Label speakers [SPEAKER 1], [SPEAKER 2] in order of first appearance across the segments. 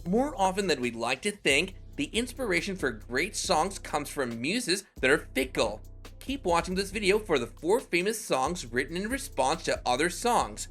[SPEAKER 1] More often than we'd like to think, the inspiration for great songs comes from muses that are fickle. Keep watching this video for the 4 famous songs written in response to other songs.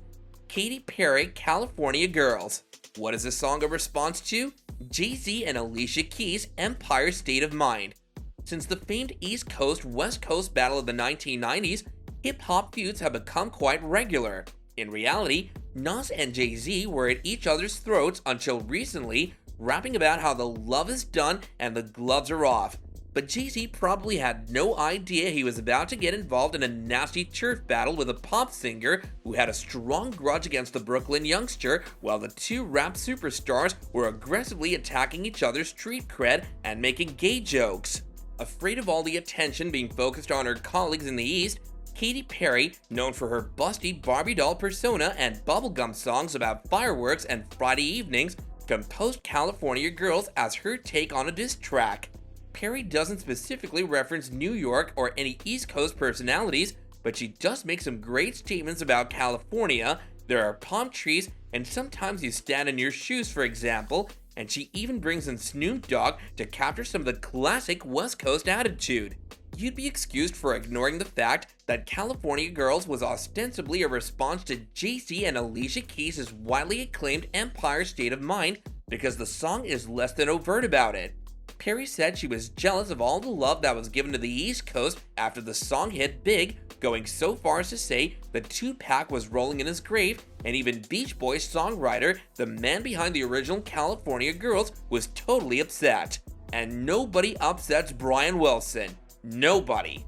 [SPEAKER 1] Katy Perry, California Girls. What is this song a response to? Jay-Z and Alicia Keys' Empire State of Mind. Since the famed East Coast-West Coast battle of the 1990s, hip-hop feuds have become quite regular. In reality, Nas and Jay-Z were at each other's throats until recently, rapping about how the love is done and the gloves are off. But Jay-Z probably had no idea he was about to get involved in a nasty turf battle with a pop singer who had a strong grudge against the Brooklyn youngster, while the two rap superstars were aggressively attacking each other's street cred and making gay jokes. Afraid of all the attention being focused on her colleagues in the East, Katy Perry, known for her busty Barbie doll persona and bubblegum songs about fireworks and Friday evenings, composed California Girls as her take on a diss track. Perry doesn't specifically reference New York or any East Coast personalities, but she does make some great statements about California. There are palm trees, and sometimes you stand in your shoes, for example, and she even brings in Snoop Dogg to capture some of the classic West Coast attitude. You'd be excused for ignoring the fact that California Girls was ostensibly a response to Jay-Z and Alicia Keys' widely acclaimed Empire State of Mind because the song is less than overt about it. Perry said she was jealous of all the love that was given to the East Coast after the song hit big, going so far as to say that Tupac was rolling in his grave, and even Beach Boys songwriter, the man behind the original California Girls, was totally upset. And nobody upsets Brian Wilson. Nobody.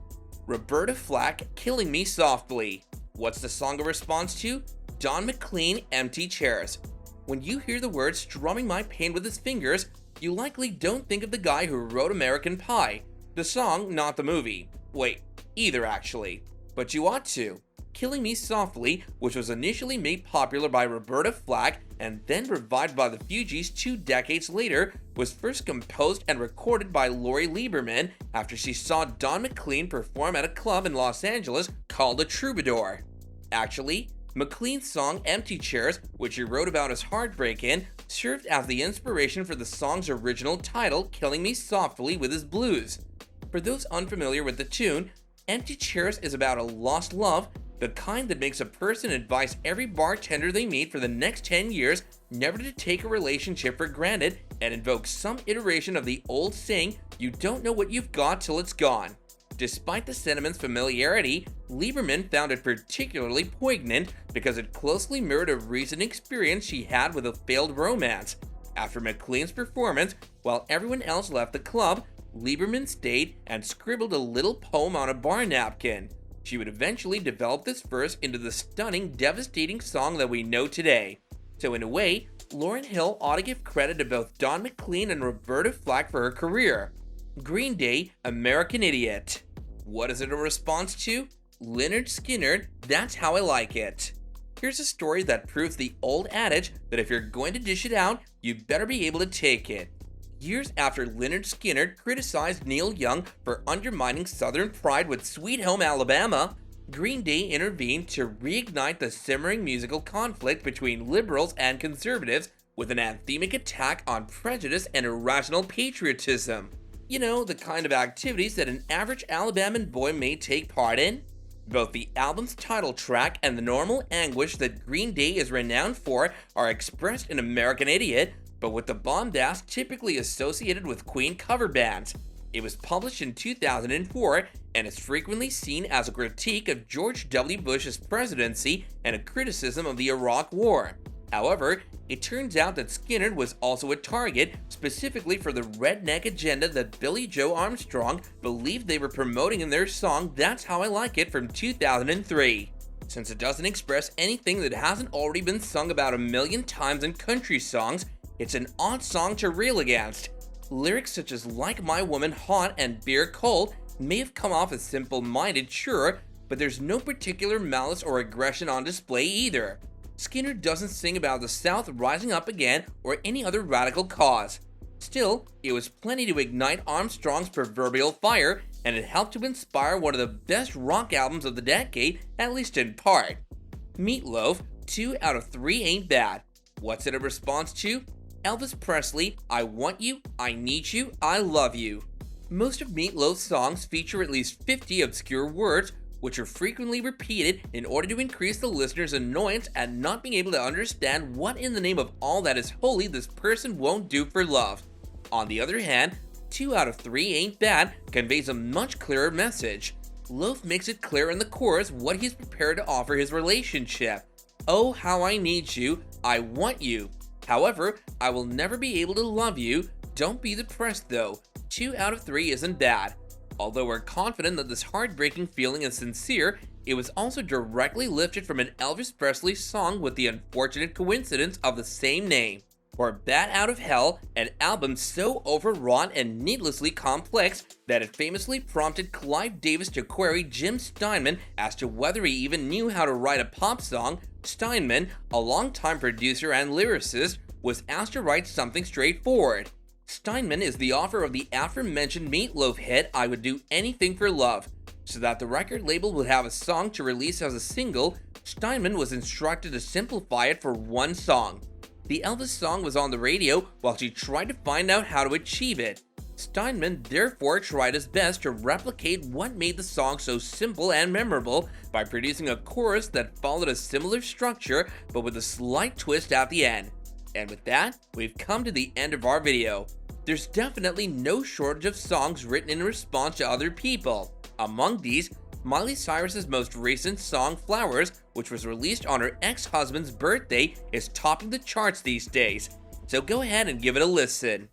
[SPEAKER 1] Roberta Flack, Killing Me Softly. What's the song a response to? Don McLean, Empty Chairs. When you hear the words strumming my pain with his fingers, you likely don't think of the guy who wrote American Pie. The song, not the movie. Wait, either actually. But you ought to. Killing Me Softly, which was initially made popular by Roberta Flack and then revived by the Fugees 2 decades later, was first composed and recorded by Lori Lieberman after she saw Don McLean perform at a club in Los Angeles called the Troubadour. Actually, McLean's song Empty Chairs, which he wrote about his heartbreak in, served as the inspiration for the song's original title, Killing Me Softly, with his blues. For those unfamiliar with the tune, Empty Chairs is about a lost love, the kind that makes a person advise every bartender they meet for the next 10 years never to take a relationship for granted and invoke some iteration of the old saying, you don't know what you've got till it's gone. Despite the sentiment's familiarity, Lieberman found it particularly poignant because it closely mirrored a recent experience she had with a failed romance. After McLean's performance, while everyone else left the club, Lieberman stayed and scribbled a little poem on a bar napkin. She would eventually develop this verse into the stunning, devastating song that we know today. So in a way, Lauryn Hill ought to give credit to both Don McLean and Roberta Flack for her career. Green Day, American Idiot. What is it a response to? Lynyrd Skynyrd, That's How I Like It. Here's a story that proves the old adage that if you're going to dish it out, you better be able to take it. Years after Lynyrd Skynyrd criticized Neil Young for undermining Southern pride with Sweet Home Alabama, Green Day intervened to reignite the simmering musical conflict between liberals and conservatives with an anthemic attack on prejudice and irrational patriotism. You know, the kind of activities that an average Alabama boy may take part in? Both the album's title track and the normal anguish that Green Day is renowned for are expressed in American Idiot, but with the bombast typically associated with Queen cover bands. It was published in 2004 and is frequently seen as a critique of George W. Bush's presidency and a criticism of the Iraq War. However, it turns out that Skynyrd was also a target, specifically for the redneck agenda that Billy Joe Armstrong believed they were promoting in their song That's How I Like It from 2003. Since it doesn't express anything that hasn't already been sung about a million times in country songs, it's an odd song to rail against. Lyrics such as Like My Woman Hot and Beer Cold may have come off as simple-minded, sure, but there's no particular malice or aggression on display either. Skynyrd doesn't sing about the South rising up again or any other radical cause. Still, it was plenty to ignite Armstrong's proverbial fire, and it helped to inspire one of the best rock albums of the decade, at least in part. Meatloaf, 2 out of 3 ain't bad. What's it a response to? Elvis Presley, I Want You, I Need You, I Love You. Most of Meat Loaf's songs feature at least 50 obscure words, which are frequently repeated in order to increase the listener's annoyance at not being able to understand what in the name of all that is holy this person won't do for love. On the other hand, 2 out of 3 Ain't Bad conveys a much clearer message. Loaf makes it clear in the chorus what he's prepared to offer his relationship. Oh, how I need you, I want you. However, I will never be able to love you. Don't be depressed though. 2 out of 3 isn't bad. Although we're confident that this heartbreaking feeling is sincere, it was also directly lifted from an Elvis Presley song with the unfortunate coincidence of the same name. For Bat Out of Hell, an album so overwrought and needlessly complex that it famously prompted Clive Davis to query Jim Steinman as to whether he even knew how to write a pop song. Steinman, a longtime producer and lyricist, was asked to write something straightforward. Steinman is the author of the aforementioned Meat Loaf hit I Would Do Anything for Love. So that the record label would have a song to release as a single, Steinman was instructed to simplify it for one song. The Elvis song was on the radio while she tried to find out how to achieve it. Steinman therefore tried his best to replicate what made the song so simple and memorable by producing a chorus that followed a similar structure but with a slight twist at the end. And with that, we've come to the end of our video. There's definitely no shortage of songs written in response to other people. Among these, Miley Cyrus's most recent song Flowers, which was released on her ex-husband's birthday, is topping the charts these days. So go ahead and give it a listen.